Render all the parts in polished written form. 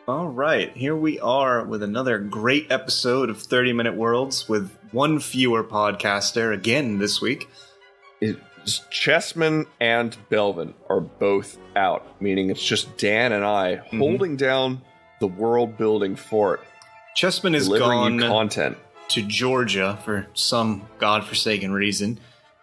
All right, here we are with another great episode of 30 Minute Worlds with one fewer podcaster again this week. Chessman and Belvin are both out, meaning it's just Dan and I holding down the world-building fort. Chessman is delivering gone you content to Georgia for some godforsaken reason.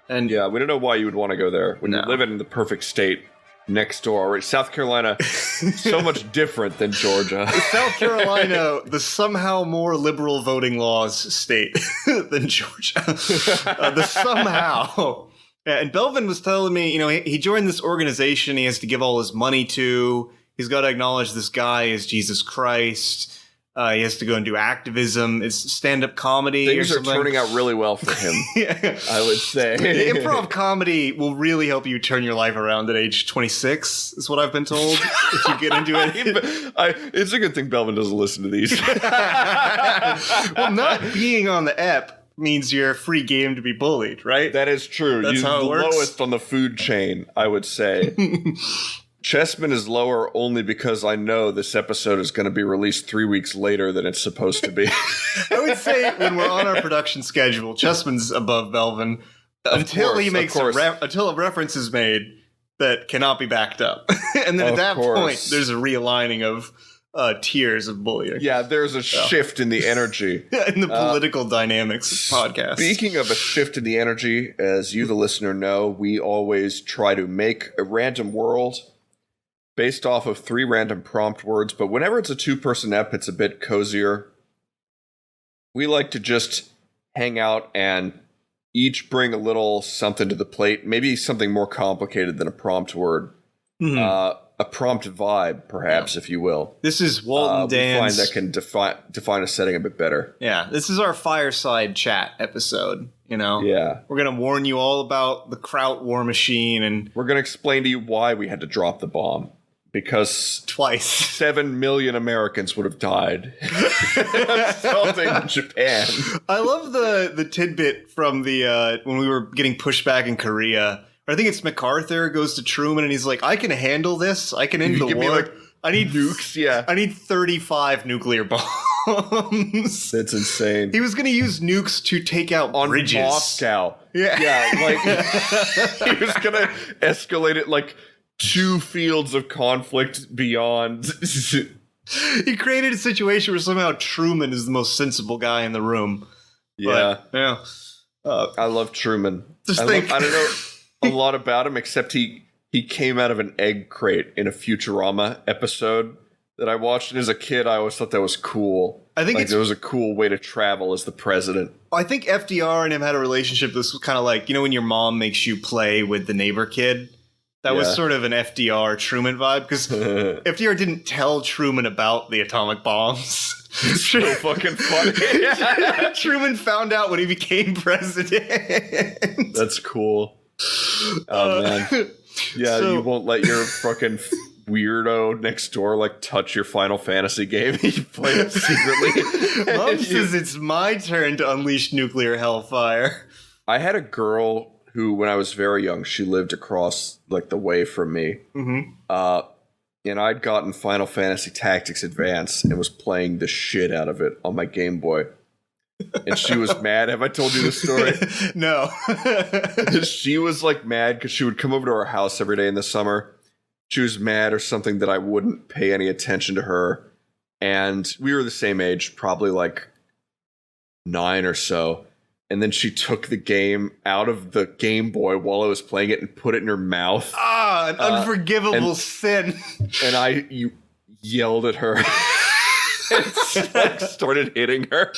And yeah, we don't know why you would want to go there when you live in the perfect state next door already. South Carolina, so much different than Georgia. South Carolina, the somehow more liberal voting laws state than Georgia. The somehow. Yeah, and Belvin was telling me, he joined this organization he has to give all his money to. He's got to acknowledge this guy is Jesus Christ. He has to go and do activism. It's stand-up comedy. Things are turning out really well for him, yeah. I would say. Improv comedy will really help you turn your life around at age 26, is what I've been told, if you get into it. It's a good thing Belvin doesn't listen to these. Well, not being on the ep means you're a free game to be bullied, right? That is true. That's how it works. Lowest on the food chain, I would say. Chessman is lower only because I know this episode is going to be released 3 weeks later than it's supposed to be. I would say when we're on our production schedule, Chessman's above Belvin until a reference is made that cannot be backed up. And then at that point, there's a realigning of tiers of bullying. Yeah, there's a shift in the energy. In the political dynamics of podcasts. Speaking of a shift in the energy, as you, the listener, know, we always try to make a random world based off of 3 random prompt words, but whenever it's a 2-person ep, it's a bit cozier. We like to just hang out and each bring a little something to the plate, maybe something more complicated than a prompt word. A prompt vibe, perhaps, if you will. This is Walt and Dan's... We find that can define a setting a bit better. Yeah, this is our fireside chat episode, Yeah. We're going to warn you all about the Kraut war machine and... We're going to explain to you why we had to drop the bomb. Because twice 7 million Americans would have died assaulting Japan. I love the tidbit from the when we were getting pushed back in Korea. I think it's MacArthur goes to Truman and he's like, "I can handle this. I can end the war. I need nukes. Yeah, I need 35 nuclear bombs." That's insane. He was going to use nukes to take out on bridges. Moscow. Yeah, he was going to escalate it like 2 fields of conflict beyond. He created a situation where somehow Truman is the most sensible guy in the room. Yeah. But, I love Truman. I don't know a lot about him, except he came out of an egg crate in a Futurama episode that I watched. And as a kid, I always thought that was cool. I think it was a cool way to travel as the president. I think FDR and him had a relationship. This was kind of like, when your mom makes you play with the neighbor kid. That was sort of an FDR Truman vibe, because FDR didn't tell Truman about the atomic bombs. So fucking funny. Truman found out when he became president. That's cool. Oh, man. Yeah, so, you won't let your fucking weirdo next door, touch your Final Fantasy game. You play it secretly. Mom says it's my turn to unleash nuclear hellfire. I had a girl who, when I was very young, she lived across, the way from me. And I'd gotten Final Fantasy Tactics Advance and was playing the shit out of it on my Game Boy. And she was mad. Have I told you this story? No. She was, mad because she would come over to our house every day in the summer. She was mad or something that I wouldn't pay any attention to her. And we were the same age, probably, 9 or so. And then she took the game out of the Game Boy while I was playing it and put it in her mouth. Ah, an unforgivable sin. And you yelled at her and started hitting her.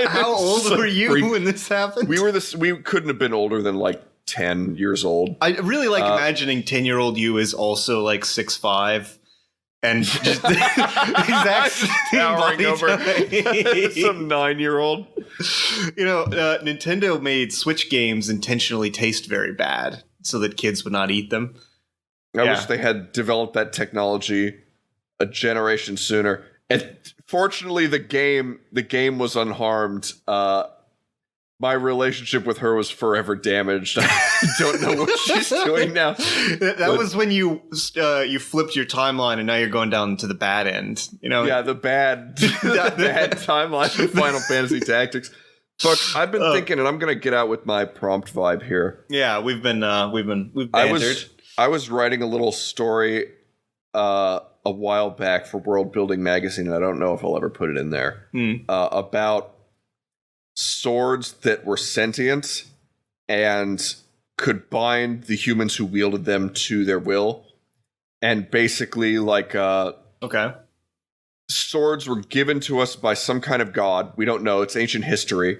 How old were you when this happened? We couldn't have been older than 10 years old. I really like imagining 10-year-old you is also 6'5". And just exactly towering over some 9-year-old. Nintendo made Switch games intentionally taste very bad so that kids would not eat them. I wish they had developed that technology a generation sooner. And fortunately, the game was unharmed. My relationship with her was forever damaged. I don't know what she's doing now. That was when you flipped your timeline and now you're going down to the bad end. Yeah, the bad timeline of Final Fantasy Tactics. Fuck, I've been thinking, and I'm gonna get out with my prompt vibe here. Yeah, we've bantered. I was writing a little story a while back for World Building Magazine, and I don't know if I'll ever put it in there, about swords that were sentient and could bind the humans who wielded them to their will. And basically, swords were given to us by some kind of god. We don't know. It's ancient history.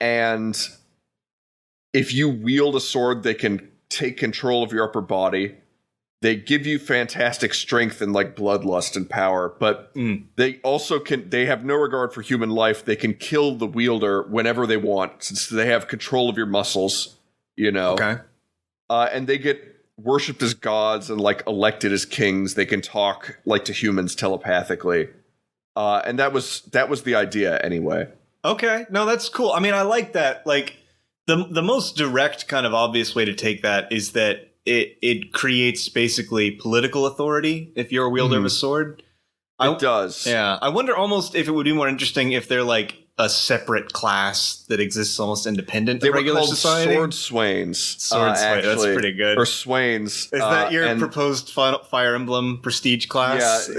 And if you wield a sword, they can take control of your upper body. They give you fantastic strength and bloodlust and power, but they also they have no regard for human life. They can kill the wielder whenever they want, since they have control of your muscles, Okay. And they get worshipped as gods and elected as kings. They can talk to humans telepathically. And that was the idea anyway. Okay. No, that's cool. I mean, I like that. The most direct kind of obvious way to take that is that it creates basically political authority if you're a wielder of a sword. It does. Yeah. I wonder almost if it would be more interesting if they're a separate class that exists almost independent of regular society. Sword swains. Sword swains. That's pretty good. Or swains. Is that your proposed Fire Emblem prestige class?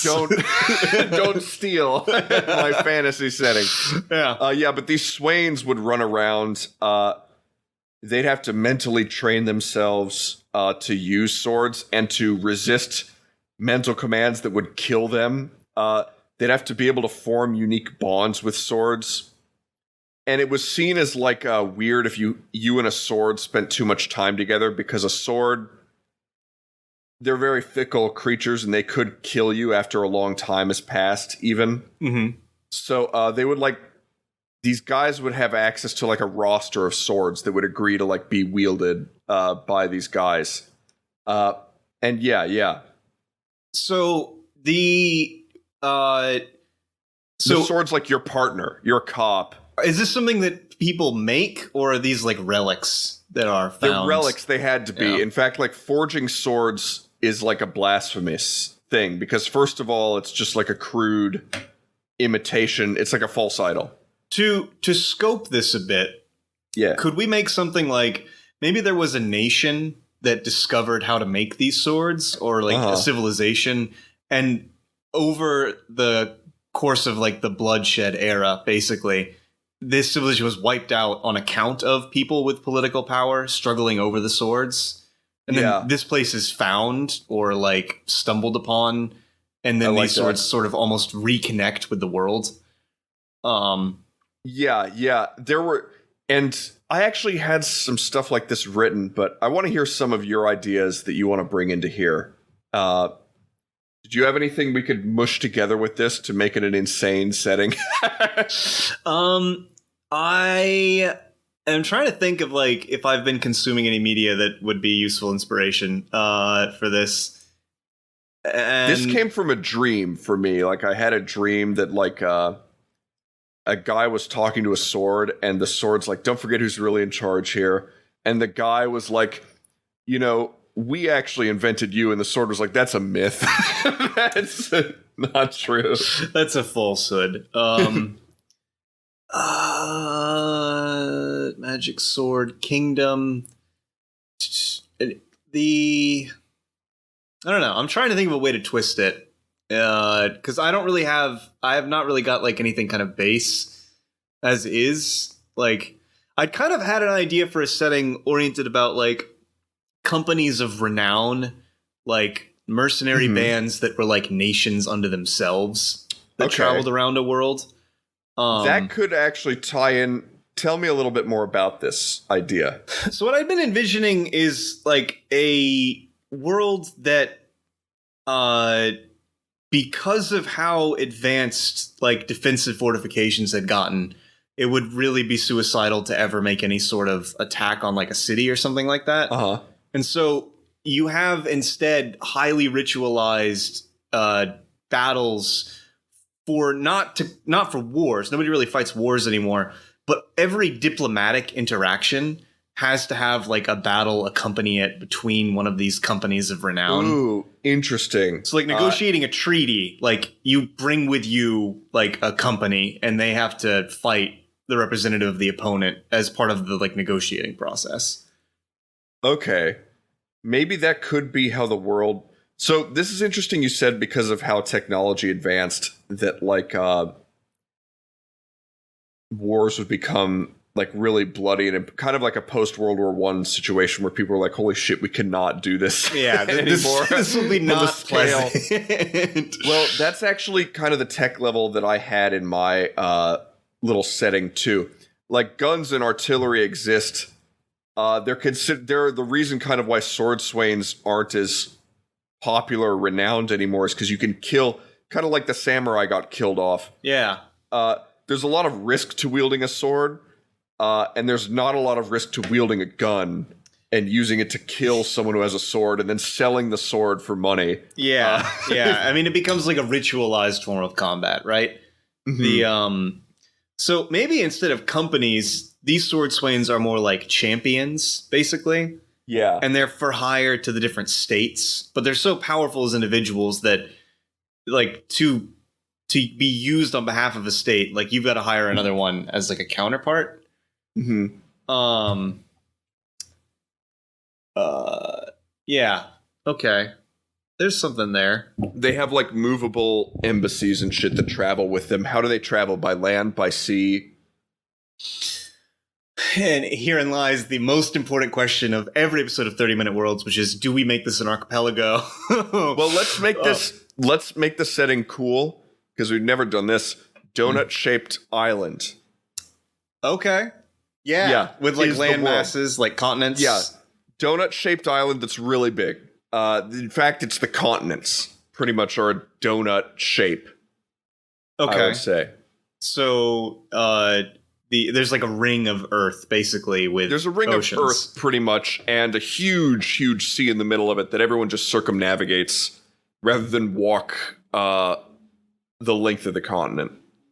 Yeah. Don't steal my fantasy setting. Yeah. But these swains would run around. They'd have to mentally train themselves to use swords and to resist mental commands that would kill them. They'd have to be able to form unique bonds with swords. And it was seen as weird if you and a sword spent too much time together, because a sword, they're very fickle creatures and they could kill you after a long time has passed even. Mm-hmm. So they would these guys would have access to a roster of swords that would agree to be wielded by these guys. And yeah. So the sword's your partner, your cop. Is this something that people make, or are these relics that are found? They're relics. They had to be. Yeah. In fact, forging swords is a blasphemous thing, because first of all, it's just a crude imitation. It's a false idol. To scope this a bit, could we make something maybe there was a nation that discovered how to make these swords, or a civilization, and over the course of the bloodshed era, basically, this civilization was wiped out on account of people with political power struggling over the swords. And then this place is found or stumbled upon, and then these swords sort of almost reconnect with the world. Yeah. There were, and I actually had some stuff like this written, but I want to hear some of your ideas that you want to bring into here. Did you have anything we could mush together with this to make it an insane setting? I am trying to think of if I've been consuming any media that would be useful inspiration for this. And this came from a dream for me. I had a dream that a guy was talking to a sword, and the sword's don't forget who's really in charge here. And the guy was we actually invented you. And the sword was that's a myth. That's not true. That's a falsehood. Magic Sword Kingdom. I don't know. I'm trying to think of a way to twist it. Because I have not really got anything kind of base as is. I'd kind of had an idea for a setting oriented about companies of renown, mercenary bands that were nations unto themselves that traveled around a world. That could actually tie in. Tell me a little bit more about this idea. So what I've been envisioning is a world that because of how advanced defensive fortifications had gotten, it would really be suicidal to ever make any sort of attack on a city or something like that. Uh-huh. And so you have instead highly ritualized battles for not for wars. Nobody really fights wars anymore. But every diplomatic interaction has to have like a battle accompany it between one of these companies of renown. Ooh, interesting. So like negotiating a treaty, like you bring with you like a company and they have to fight the representative of the opponent as part of the like negotiating process. Okay. Maybe that could be how the world... So this is interesting you said because of how technology advanced that like wars would become like really bloody and kind of like a post-World War I situation where people were like, holy shit, we cannot do this anymore. This will be not pleasant. Well, that's actually kind of the tech level that I had in my little setting too. Like guns and artillery exist. They're the reason kind of why sword swains aren't as popular or renowned anymore is because you can kill, kind of like the samurai got killed off. Yeah. There's a lot of risk to wielding a sword, and there's not a lot of risk to wielding a gun and using it to kill someone who has a sword and then selling the sword for money. Yeah, yeah. I mean, it becomes like a ritualized form of combat, right? Mm-hmm. So maybe instead of companies, these sword swains are more like champions, basically. Yeah. And they're for hire to the different states, but they're so powerful as individuals that, like, to be used on behalf of a state, like, you've got to hire another one as, like, a counterpart. Mm-hmm. Yeah. Okay. There's something there. They have, like, movable embassies and shit that travel with them. How do they travel? By land? By sea? And herein lies the most important question of every episode of 30-Minute Worlds, which is, do we make this an archipelago? Well, let's make the setting cool, because we've never done this. Donut-shaped island. Okay. Yeah. With, like, land masses, like continents. Yeah. Donut-shaped island that's really big. In fact, it's the continents, pretty much, are a donut shape. Okay. I would say. So, there's like a ring of Earth, basically, with there's a ring oceans. of Earth, pretty much, and a huge, huge sea in the middle of it that everyone just circumnavigates rather than walk the length of the continent.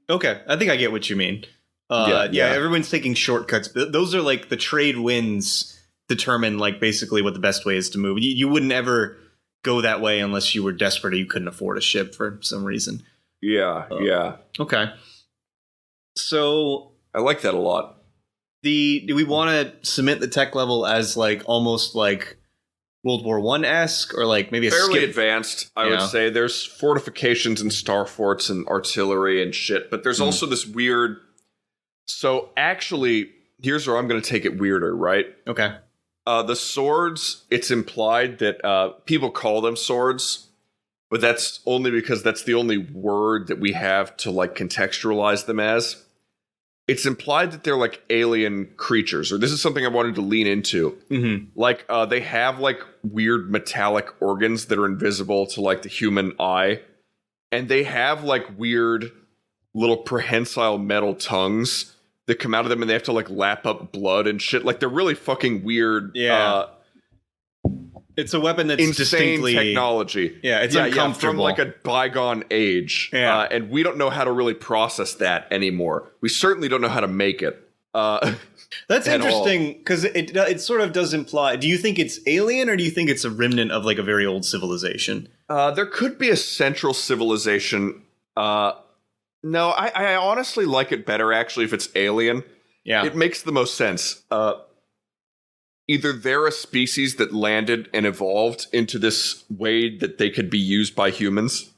Okay, I think I get what you mean. Yeah, everyone's taking shortcuts. Those are like the trade winds determine, like, basically what the best way is to move. You wouldn't ever go that way unless you were desperate or you couldn't afford a ship for some reason. Yeah. Okay. So I like that a lot. Do we want to cement the tech level as like almost like World War I-esque, or like maybe a fairly advanced? I would say there's fortifications and star forts and artillery and shit, but there's also this weird. So actually, here's where I'm going to take it weirder, right? Okay. The swords. It's implied that people call them swords, but that's only because that's the only word that we have to like contextualize them as. It's implied that they're like alien creatures, or this is something I wanted to lean into. Mm-hmm. Like they have like weird metallic organs that are invisible to like the human eye, and they have like weird little prehensile metal tongues that come out of them, and they have to like lap up blood and shit. Like they're really fucking weird. Yeah. It's a weapon that's insane distinctly technology. Yeah, it's uncomfortable. From like a bygone age. Yeah. And we don't know how to really process that anymore. We certainly don't know how to make it. That's interesting, because it sort of does imply. Do you think it's alien, or do you think it's a remnant of like a very old civilization? There could be a central civilization. No, I honestly like it better actually if it's alien. Yeah, it makes the most sense. Either they're a species that landed and evolved into this way that they could be used by humans.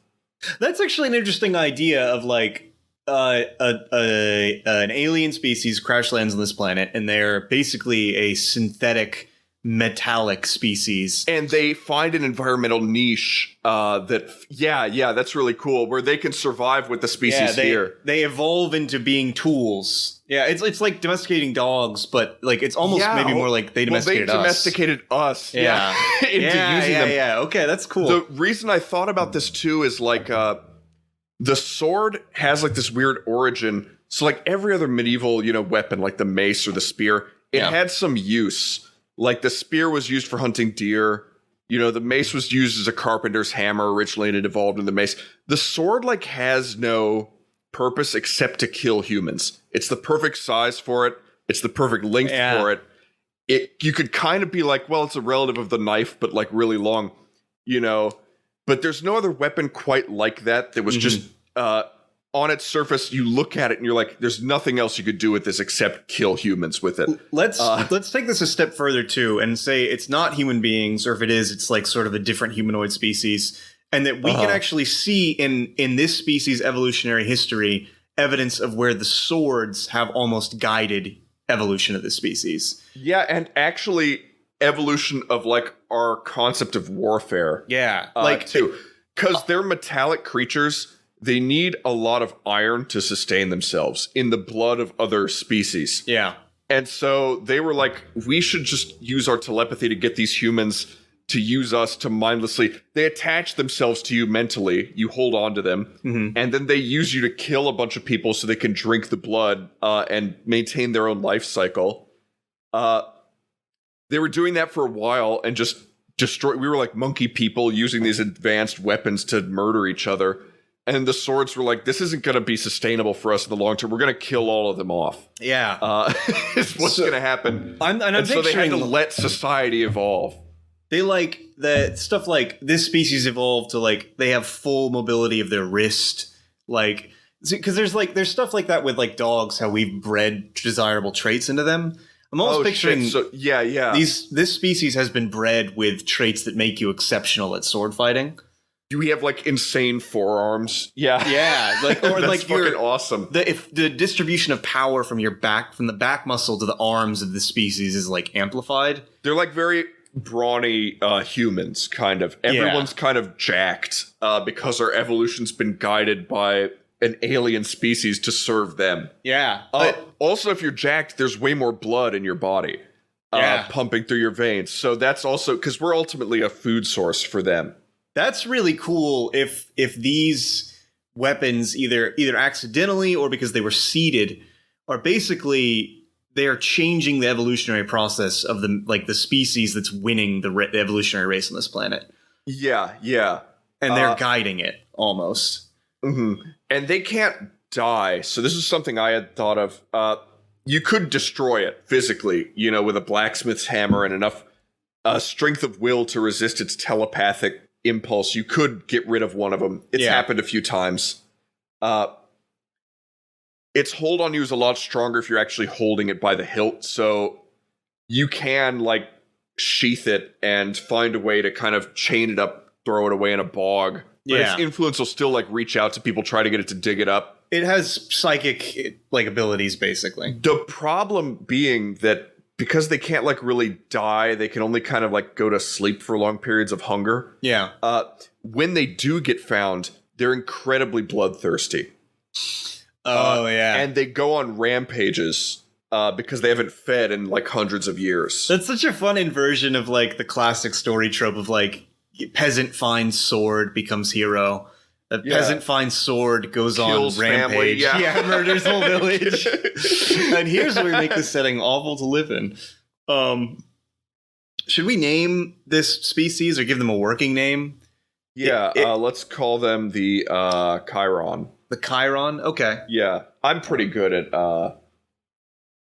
That's actually an interesting idea of like an alien species crash lands on this planet, and they're basically a synthetic metallic species. And they find an environmental niche that's really cool, where they can survive with the species here. They evolve into being tools. Yeah, it's like domesticating dogs, but like it's almost maybe more like they domesticated us. They domesticated us. Yeah. Into using them. Yeah. Okay, that's cool. The reason I thought about this too is like the sword has like this weird origin. So like every other medieval, weapon, like the mace or the spear, it had some use. Like the spear was used for hunting deer. The mace was used as a carpenter's hammer originally, and it evolved into the mace. The sword, like, has no purpose except to kill humans. It's the perfect size for it. It's the perfect length for it. You could kind of be like, well, it's a relative of the knife, but like really long, But there's no other weapon quite like that was just on its surface. You look at it and you're like, there's nothing else you could do with this except kill humans with it. Let's take this a step further too, and say it's not human beings, or if it is, it's like sort of a different humanoid species, and that we can actually see in this species' evolutionary history evidence of where the swords have almost guided evolution of the species. Yeah, and actually evolution of like our concept of warfare. Yeah, too, because they're metallic creatures. They need a lot of iron to sustain themselves in the blood of other species. Yeah. And so they were like, we should just use our telepathy to get these humans to use us to mindlessly. They attach themselves to you mentally. You hold on to them. And then they use you to kill a bunch of people so they can drink the blood and maintain their own life cycle. They were doing that for a while and just destroy. We were like monkey people using these advanced weapons to murder each other. And the swords were like, this isn't going to be sustainable for us in the long term. We're going to kill all of them off. Yeah. It's what's going to happen. I'm so they had to let society evolve. They like the stuff like this species evolved to like they have full mobility of their wrist. Like, because there's stuff like that with like dogs, how we've bred desirable traits into them. I'm almost picturing this species has been bred with traits that make you exceptional at sword fighting. We have like insane forearms. Yeah, like or that's like fucking awesome. If the distribution of power from your back, from the back muscle to the arms of the species is like amplified. They're like very brawny humans, kind of. Everyone's kind of jacked because our evolution's been guided by an alien species to serve them. Yeah. Also, if you're jacked, there's way more blood in your body pumping through your veins. So that's also because we're ultimately a food source for them. That's really cool if these weapons either accidentally or because they were seeded are basically they are changing the evolutionary process of the species that's winning the evolutionary race on this planet. Yeah. And they're guiding it almost. And they can't die. So this is something I had thought of. You could destroy it physically, with a blacksmith's hammer and enough strength of will to resist its telepathic impulse. You could get rid of one of them. It's happened a few times. Its hold on you is a lot stronger if you're actually holding it by the hilt. So you can like sheath it and find a way to kind of chain it up, throw it away in a bog. But its influence will still like reach out to people, try to get it to dig it up. It has psychic like abilities, basically. The problem being that because they can't like really die, they can only kind of like go to sleep for long periods of hunger. Yeah. When they do get found, they're incredibly bloodthirsty. And they go on rampages because they haven't fed in like hundreds of years. That's such a fun inversion of like the classic story trope of like peasant finds sword, becomes hero. A peasant finds sword, goes kills on rampage. family, Murders whole village. And here's where we make this setting awful to live in. Should we name this species or give them a working name? Let's call them the Chiron. The Chiron? Okay. Yeah, I'm pretty good at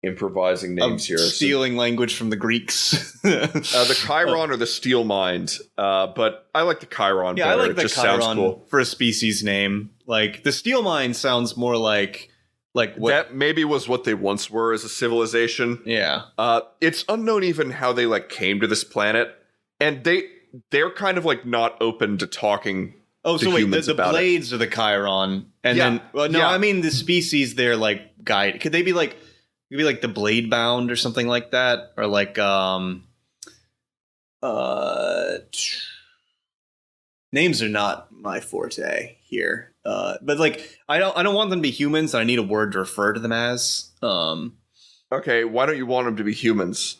improvising names here. Stealing language from the Greeks. The Chiron or the Steel Mind, but I like the Chiron better. I like the just Chiron sounds cool. for a species name. Like, the Steel Mind sounds more like what... That maybe was what they once were as a civilization. Yeah. It's unknown even how they like came to this planet, and they're kind of like not open to talking. Oh, so wait, the blades are the Chiron, and then I mean the species they're like guide. Could they be like maybe like the blade bound or something like that, or like names are not my forte here, but like I don't want them to be humans. I need a word to refer to them as. Okay, why don't you want them to be humans?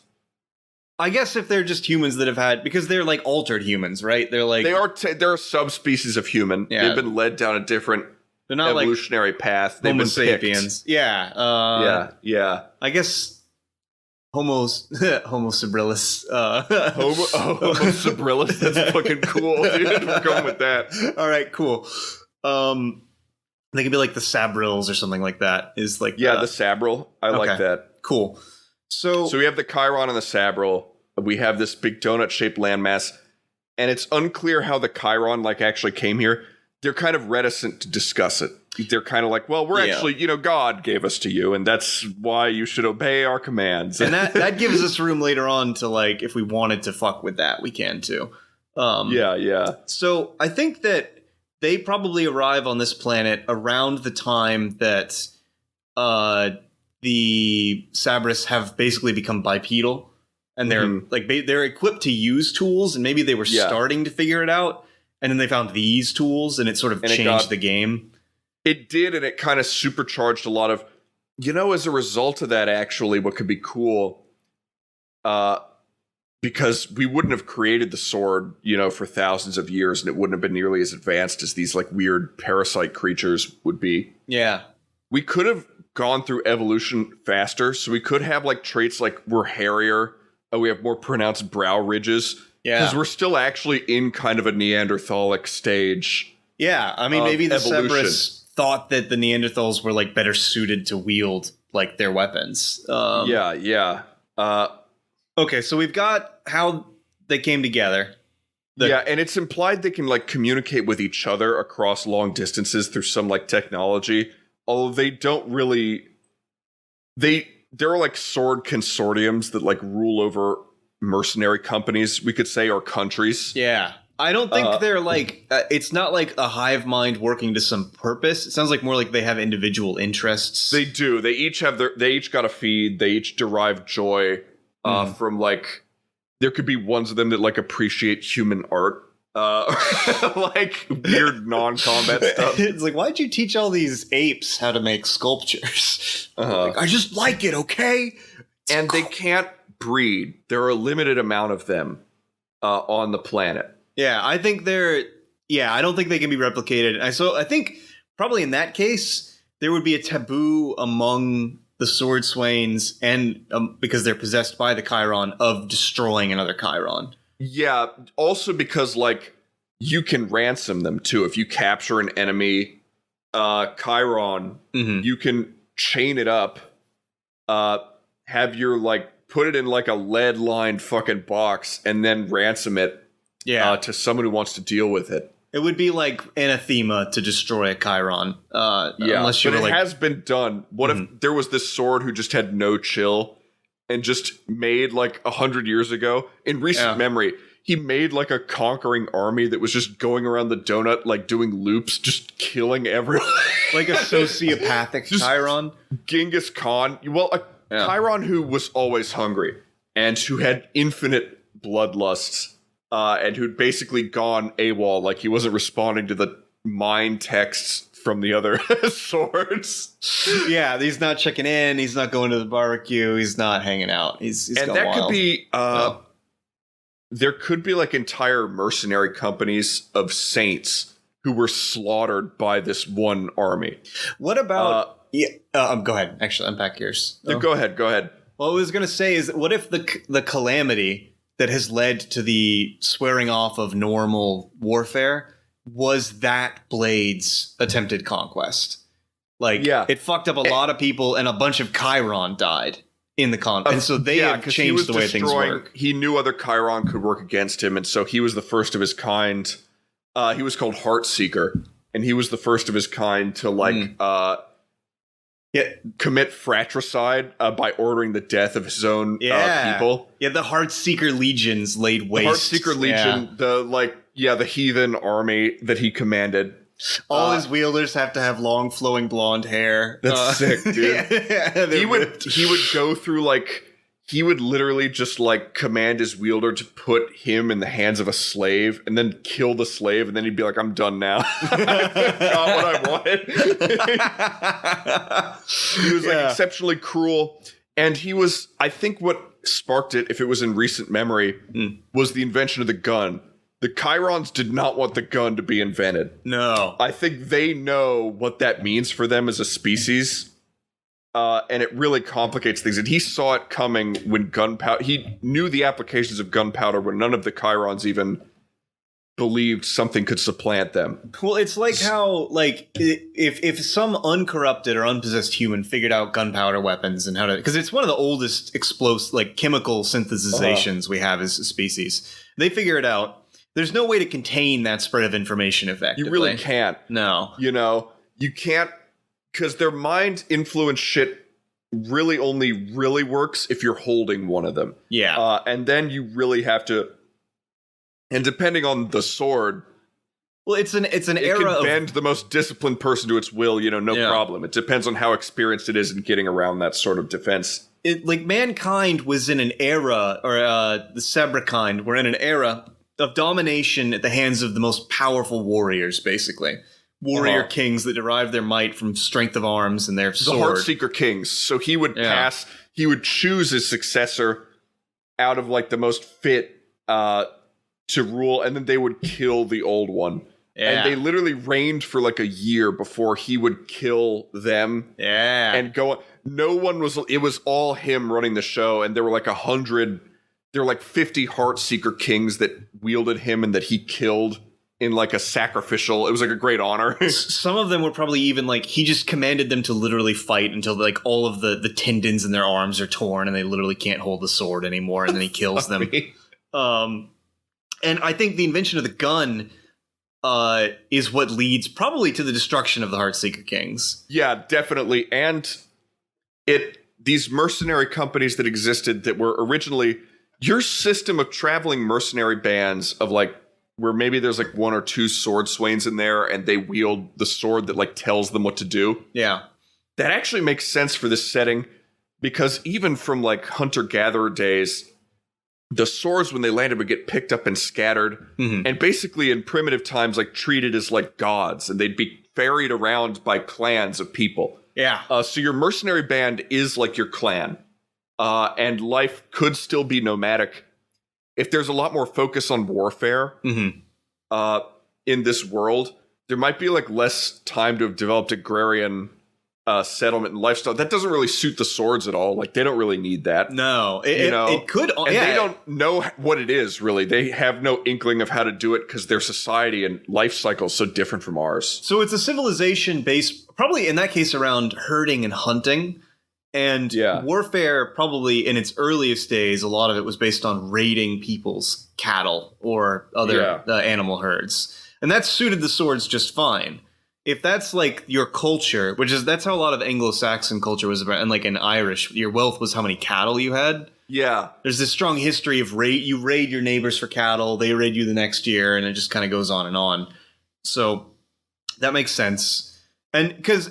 I guess if they're just humans that have had, because they're like altered humans, right? They're like they're a subspecies of human. Yeah. They've been led down a different evolutionary path. They've Homo been sapiens. Picked. Yeah. I guess Homo Sobrilis. Homo Sobrilis. That's fucking cool, dude. We're going with that. All right, cool. They could be like the Sabrils or something like that. Is like the Sabril. I like that. Cool. So we have the Chiron and the Sabril. We have this big donut-shaped landmass, and it's unclear how the Chiron actually came here. They're kind of reticent to discuss it. They're kind of like, well, we're actually, God gave us to you, and that's why you should obey our commands. And that gives us room later on to, if we wanted to fuck with that, we can too. Yeah. So I think that they probably arrive on this planet around the time that the Sabris have basically become bipedal, and they're they're equipped to use tools, and maybe they were starting to figure it out, and then they found these tools, and it sort of changed the game. It did, and it kind of supercharged a lot of, as a result of that, actually, what could be cool, because we wouldn't have created the sword, for thousands of years, and it wouldn't have been nearly as advanced as these, weird parasite creatures would be. Yeah. We could have gone through evolution faster, so we could have, traits we're hairier, we have more pronounced brow ridges, because we're still actually in kind of a Neanderthalic stage. Yeah, I mean, maybe the Cerberus thought that the Neanderthals were better suited to wield their weapons. Yeah. Okay, so we've got how they came together. And it's implied they can communicate with each other across long distances through some technology. Although they don't really, there are sword consortiums that rule over mercenary companies, we could say, or countries. Yeah. I don't think they're it's not a hive mind working to some purpose. It sounds more like they have individual interests. They do. They each got a feed. They each derive joy from there could be ones of them that appreciate human art. Weird non-combat stuff. It's why'd you teach all these apes how to make sculptures? I just like it, okay? And they can't breed. There are a limited amount of them on the planet. Yeah, I think I don't think they can be replicated. So I think probably in that case, there would be a taboo among the sword swains, and because they're possessed by the Chiron, of destroying another Chiron. Yeah, also because you can ransom them too. If you capture an enemy Chiron, you can chain it up, have your put it in a lead-lined fucking box, and then ransom it to someone who wants to deal with it. It would be anathema to destroy a Chiron. Unless it has been done. What if there was this sword who just had no chill and just made 100 years ago, in recent memory, he made a conquering army that was just going around the donut, doing loops, just killing everyone. A sociopathic Chiron? Genghis Khan. Well, Chiron who was always hungry and who had infinite bloodlusts. And who'd basically gone AWOL, he wasn't responding to the mind texts from the other swords. Yeah, he's not checking in. He's not going to the barbecue. He's not hanging out. He's and gone that wild. Could be. There could be entire mercenary companies of saints who were slaughtered by this one army. What about? Go ahead. Actually, unpack yours. Go ahead. Well, I was going to say is, what if the calamity that has led to the swearing off of normal warfare was that Blade's attempted conquest? It fucked up a lot of people, and a bunch of Chiron died in the conflict. And so they have changed the way things work. He knew other Chiron could work against him, and so he was the first of his kind. He was called Heartseeker, and he was the first of his kind to commit fratricide by ordering the death of his own people. Yeah, the Heartseeker legions laid waste. The Heartseeker Legion, the heathen army that he commanded. All his wielders have to have long, flowing blonde hair. That's sick, dude. He would go through he would literally just command his wielder to put him in the hands of a slave and then kill the slave, and then he'd be like, I'm done now. I got what I wanted. He was exceptionally cruel. And he was, I think what sparked it, if it was in recent memory, was the invention of the gun. The Chirons did not want the gun to be invented. No. I think they know what that means for them as a species. and it really complicates things. And he saw it coming when gunpowder. He knew the applications of gunpowder when none of the Chirons even believed something could supplant them. Well, it's like how, like, if some uncorrupted or unpossessed human figured out gunpowder weapons and how to, because it's one of the oldest explosive, like, chemical synthesizations we have as a species. They figure it out. There's no way to contain that spread of information effectively. You really can't. No. You know, you can't, because their mind influence shit really only really works if you're holding one of them. Yeah. And then you really have to, and depending on the sword, well, it's an it era can of bend the most disciplined person to its will, no problem. It depends on how experienced it is in getting around that sort of defense. like mankind was in an era, or the Sebrakind were in an era of domination at the hands of the most powerful warriors, basically. Warrior kings that derive their might from strength of arms and their sword. The Heartseeker kings. So he would he would choose his successor out of like the most fit to rule, and then they would kill the old one. And they literally reigned for like a year before he would kill them. Yeah. And go. No one was, it was all him running the show, and there were like 100, there were like 50 Heartseeker kings that wielded him and that he killed in like a sacrificial, it was like a great honor. Some of them were probably even like, he just commanded them to literally fight until like all of the tendons in their arms are torn and they literally can't hold the sword anymore, and then he kills them. And I think the invention of the gun is what leads probably to the destruction of the Heartseeker kings. Yeah, definitely. And these mercenary companies that existed that were originally your system of traveling mercenary bands of like, where maybe there's like one or two sword swains in there and they wield the sword that like tells them what to do. Yeah. That actually makes sense for this setting, because even from like hunter-gatherer days, the swords when they landed would get picked up and scattered, and basically in primitive times like treated as like gods, and they'd be ferried around by clans of people. Yeah. So your mercenary band is like your clan, and life could still be nomadic if there's a lot more focus on warfare in this world. There might be like less time to have developed agrarian settlement and lifestyle. That doesn't really suit the swords at all. Like they don't really need that. No, it could. And they don't know what it is really. They have no inkling of how to do it because their society and life cycle is so different from ours. So it's a civilization based, probably in that case, around herding and hunting. And warfare, probably in its earliest days, a lot of it was based on raiding people's cattle or other animal herds. And that suited the swords just fine. If that's like your culture, that's how a lot of Anglo-Saxon culture was about, and like in Irish, your wealth was how many cattle you had. Yeah. There's this strong history of you raid your neighbors for cattle, they raid you the next year, and it just kind of goes on and on. So that makes sense. And because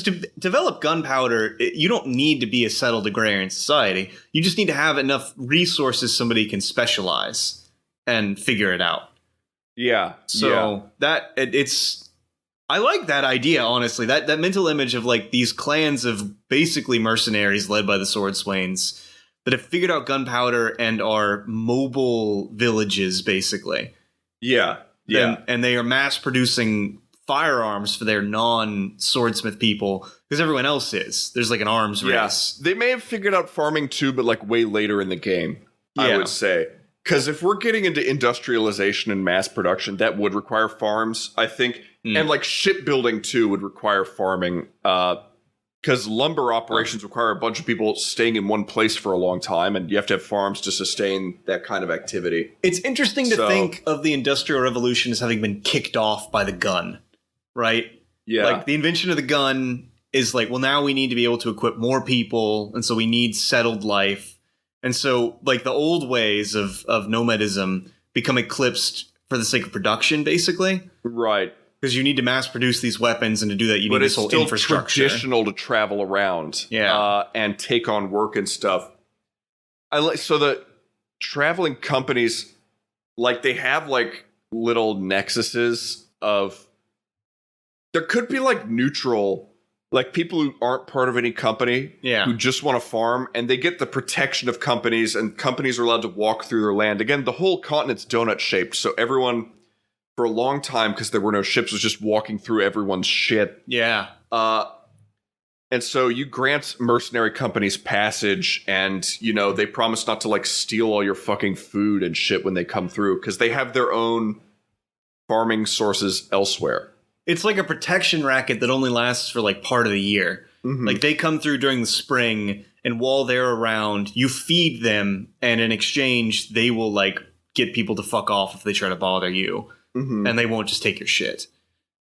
to develop gunpowder, you don't need to be a settled agrarian society. You just need to have enough resources somebody can specialize and figure it out. Yeah. So I like that idea, honestly. That mental image of like these clans of basically mercenaries led by the sword swains that have figured out gunpowder and are mobile villages, basically. Yeah. Yeah. And they are mass producing firearms for their non-swordsmith people because everyone else is. There's like an arms race. They may have figured out farming too, but like way later in the game, I would say. Because if we're getting into industrialization and mass production, that would require farms, I think. And like shipbuilding too would require farming. Because lumber operations require a bunch of people staying in one place for a long time, and you have to have farms to sustain that kind of activity. It's interesting to think of the Industrial Revolution as having been kicked off by the gun. Right? Yeah. Like the invention of the gun is like, well, now we need to be able to equip more people. And so we need settled life. And so like the old ways of nomadism become eclipsed for the sake of production, basically. Right. Because you need to mass produce these weapons. And to do that, you need this whole infrastructure. But it's still traditional to travel around and take on work and stuff. So the traveling companies, like they have like little nexuses of, there could be like neutral, like people who aren't part of any company, who just want to farm, and they get the protection of companies, and companies are allowed to walk through their land. Again, the whole continent's donut shaped, so everyone, for a long time, because there were no ships, was just walking through everyone's shit. Yeah. And so you grant mercenary companies passage, and, you know, they promise not to, like, steal all your fucking food and shit when they come through, because they have their own farming sources elsewhere. It's like a protection racket that only lasts for, like, part of the year. Like, they come through during the spring, and while they're around, you feed them, and in exchange, they will, like, get people to fuck off if they try to bother you. And they won't just take your shit.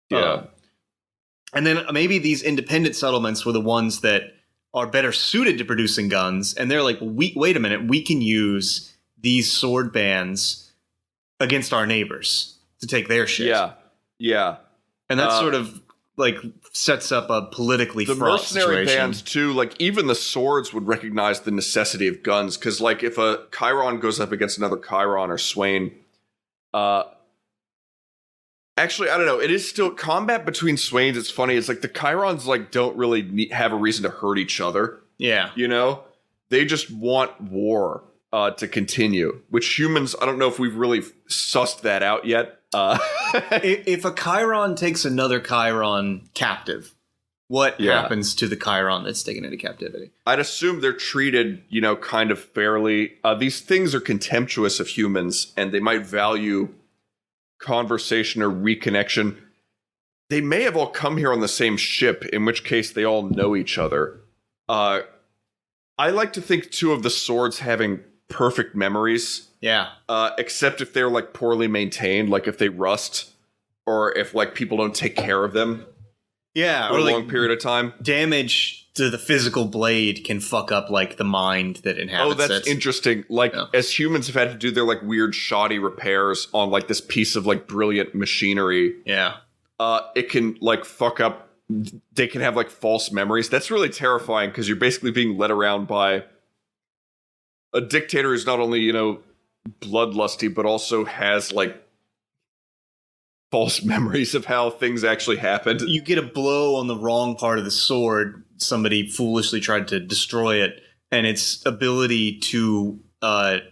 Yeah. And then maybe these independent settlements were the ones that are better suited to producing guns, and they're like, wait a minute, we can use these sword bands against our neighbors to take their shit. Yeah. And that sort of, like, sets up a politically fraught situation. The mercenary bands, too, like, even the swords would recognize the necessity of guns, because, like, if a Chiron goes up against another Chiron or Swain, actually, I don't know, it is still combat between Swains. It's funny, it's like the Chirons, like, don't really have a reason to hurt each other. Yeah. You know? They just want war to continue, which humans, I don't know if we've really sussed that out yet. If a Chiron takes another Chiron captive, what happens to the Chiron that's taken into captivity? I'd assume they're treated, you know, kind of fairly. These things are contemptuous of humans, and they might value conversation or reconnection. They may have all come here on the same ship, in which case they all know each other. I like to think, too, of the swords having perfect memories. Yeah. Except if they're, like, poorly maintained, like if they rust, or if, like, people don't take care of them. Yeah, for a long period of time. Damage to the physical blade can fuck up, like, the mind that inhabits it. Oh, that's interesting. Like, as humans have had to do their, like, weird, shoddy repairs on, like, this piece of, like, brilliant machinery. Yeah. It can, like, fuck up. They can have, like, false memories. That's really terrifying, because you're basically being led around by a dictator who's not only, you know, bloodlusty, but also has, like, false memories of how things actually happened. You get a blow on the wrong part of the sword. Somebody foolishly tried to destroy it, and its ability to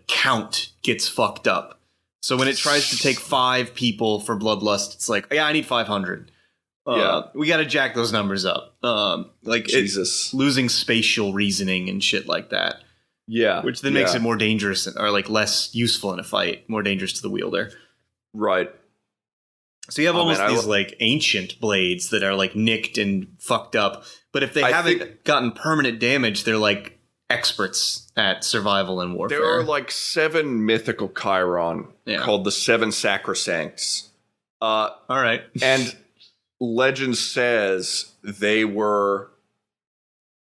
count gets fucked up. So when it tries to take 5 people for bloodlust, it's like, yeah, I need 500. We got to jack those numbers up. Like, Jesus, losing spatial reasoning and shit like that. Yeah, which then makes it more dangerous, or, like, less useful in a fight, more dangerous to the wielder. Right. So you have almost these, like, ancient blades that are, like, nicked and fucked up. But if they haven't gotten permanent damage, they're, like, experts at survival and warfare. There are, like, 7 mythical Chiron called the 7 Sacrosancts. All right. And legend says they were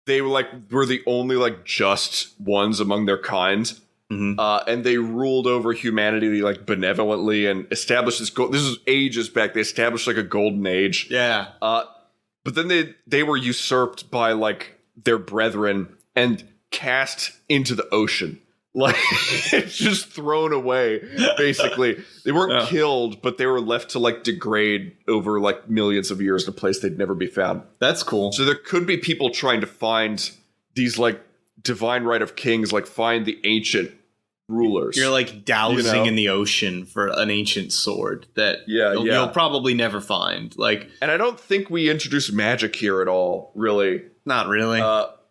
the only, like, just ones among their kind. And they ruled over humanity, like, benevolently, and established this this is ages back. They established, like, a golden age. Yeah. But then they were usurped by, like, their brethren and cast into the ocean. Like, it's just thrown away, basically. They weren't killed, but they were left to, like, degrade over, like, millions of years in a place they'd never be found. That's cool. So there could be people trying to find these, like, divine right of kings, like, find the ancient rulers. You're, like, dowsing in the ocean for an ancient sword that you'll probably never find. Like, and I don't think we introduced magic here at all, really. Not really.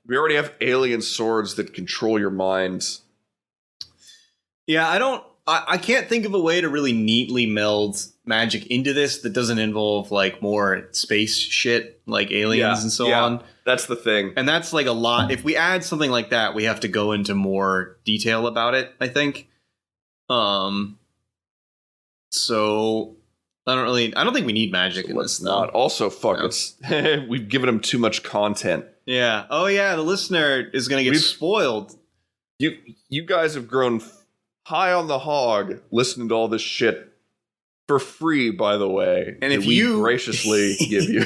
We already have alien swords that control your minds. Yeah, I can't think of a way to really neatly meld magic into this that doesn't involve, like, more space shit, like aliens and so on. That's the thing. And that's, like, a lot. If we add something like that, we have to go into more detail about it, I think. So I don't think we need magic in this, though. Also, it's we've given them too much content. Yeah. Oh yeah, the listener is going to get spoiled. You guys have grown high on the hog listening to all this shit for free, by the way. And if we graciously give you,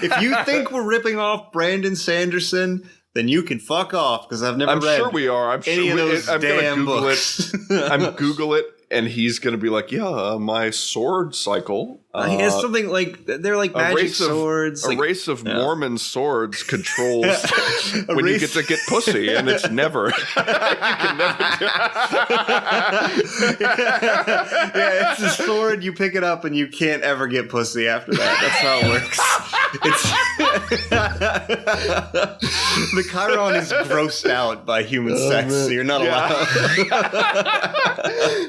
if you think we're ripping off Brandon Sanderson, then you can fuck off, because I've never read. I'm sure we are. I'm any sure of those I'm damn gonna Google books. it. I'm Google it, and he's going to be like, yeah, my sword cycle. He has something like, they're like magic swords. A race of Mormon swords controls when you get to get pussy, and it's never. You can never do yeah, it's a sword, you pick it up, and you can't ever get pussy after that. That's how it works. The Chiron is grossed out by human sex, so you're not allowed.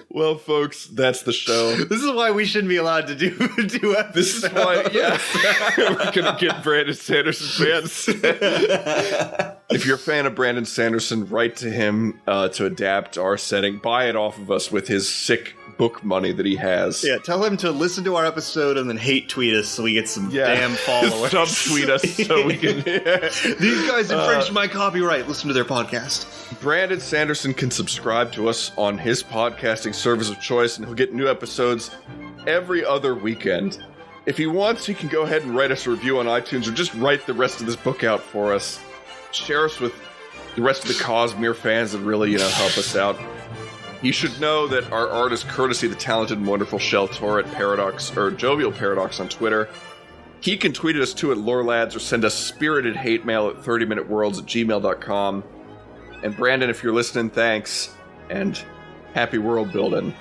Well, folks, that's the show. This is why we shouldn't be allowed to do episodes. This is why, we're gonna get Brandon Sanderson fans. If you're a fan of Brandon Sanderson, write to him to adapt our setting. Buy it off of us with his sick book money that he has. Yeah, tell him to listen to our episode and then hate tweet us so we get some damn followers. Subtweet us so we can. These guys infringed my copyright. Listen to their podcast. Brandon Sanderson can subscribe to us on his podcasting service of choice, and he'll get new episodes every other weekend. If he wants, he can go ahead and write us a review on iTunes, or just write the rest of this book out for us. Share us with the rest of the Cosmere fans that really, help us out. You should know that our art is courtesy of the talented and wonderful Shell Tor at Paradox, or Jovial Paradox on Twitter. He can tweet at us too at LoreLads, or send us spirited hate mail at 30minuteworlds@gmail.com. And Brandon, if you're listening, thanks, and happy world building.